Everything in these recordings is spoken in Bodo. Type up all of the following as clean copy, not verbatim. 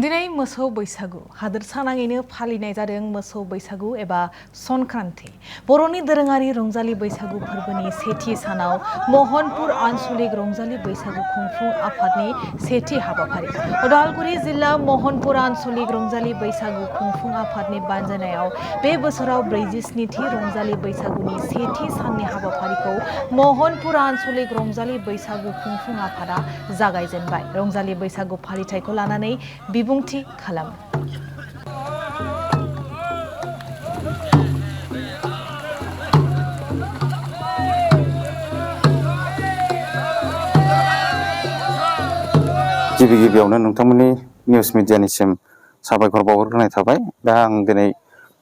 दिनै मोसौ बैसागु हादोरसानाङैनो फालिनाय जादों मोसौ बैसागु एबा संक्रान्ति बर'नि दोरोङारि रंजालि बैसागु फोरबोनि सेथि सानाव महनपुर आनसलिक रंजालि बैसागु खुंफुं आफादनि सेथि हाबाफारि उदालगुरि जिल्ला महनपुर आनसलिक रंजालि बैसागु खुंफुं आफादनि बानजायनायाव बे बोसोराव 47थि रंजालि बैसागुनि सेथि साननि हाबाफारिखौ महनपुर आनसलिक रंजालि बैसागु खुंफुं आफादा जागायजेनबाय। रंजालि बैसागु फालिथायखौ लानानै बिबुंथि खालामो। गिबियावनो नोंथांमोननि निउस मिडियानिसिम साबायखर बावहरग्रोनाय थाबाय। दा आं दिनै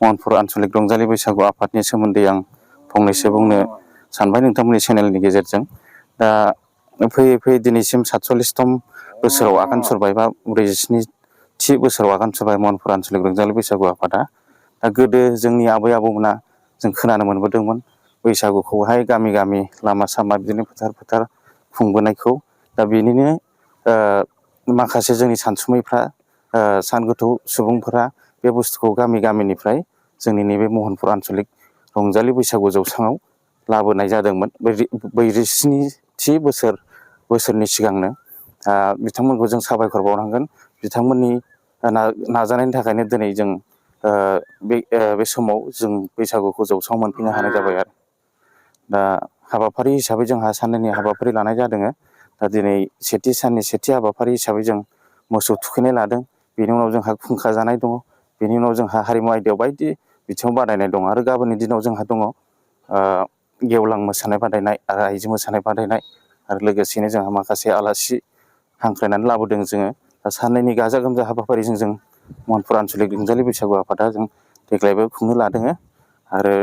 महनपुर आनसलिक रंजालि बैसागु आफादनि सोमोन्दै आं फंनैसो बुंनो सानबाय नोंथांमोननि चेनेलनि गेजेरजों। दा फैयै दिनैसिम 47तम बोसोराव आगान सुरबाय बा 47थि बोसोराव आगान सुरबाय महनपुर आनसलिक रंजालि बैसागु आफादा। दा गोदो जोंनि आबै आबौमोना जों खोनानो मोनबोदोंमोन बैसागुखौहाय गामि गामि लामा सामा बिदिनो फोथार खुंबोनायखौ। दा बेनिनो माखासे जोंनि सानसुमैफ्रा सान गोथौ सुबुंफोरा बे बुस्थुखौ गामिनिफ्राय जोंनि नैबे महनपुर आनसलिक रंजालि बैसागु जौसाङाव लाबोनाय जादोंमोन 47थि बोसोरनि सिगांनो। बिथांमोनखौ जों साबायखर बावनांगोन। बिथांमोननि नाजानायनि थाखायनो दिनै जों बे समाव जों बैसागुखौ जौसाङाव मोनफैनो हानाय जाबाय आरो। दा हाबाफारि हिसाबै जोंहा साननैनि हाबाफारि लानाय जादों। दा दिनै सेथि साननि सेथि हाबाफारि हिसाबै जों मोसौ थुखैनाय लादों। बेनि उनाव जोंहा खुंखा जानाय दङ। बेनि उनाव जोंहा हारिमु आयदायाव बायदि बिथिङाव बादायनाय दं आरो गाबोननि दिनाव जोंहा दङ गेवलां मोसानाय बादायनाय आरो आइजो मोसानाय बादायनाय आरो लोगोसेनो जोंहा माखासे आलासि हांख्रायनानै लाबोदों जोङो। दा साननैनि गाजा गोमजा हाबाफारिजों जों महनपुर आनसलिक रंजालि बैसागु आफादा जों देग्लायबो खुंनो लादों। आरो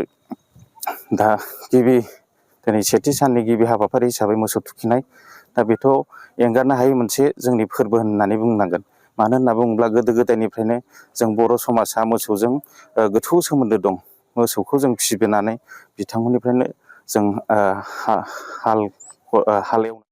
दा दिनै सेथि साननि गिबि हाबाफारि हिसाबै मोसौ थुखैनाय। दा बेथ' एंगारनो हायै मोनसे जोंनि फोरबो होननानै बुंनांगोन। मानो होनना बुङोब्ला गोदो गोदायनिफ्रायनो जों बर' समाजा मोसौजों गोथौ सोमोन्दो दं। मोसौखौ जों फिसिबोनानै बिथांमोननिफ्रायनो जों हाल एवनाय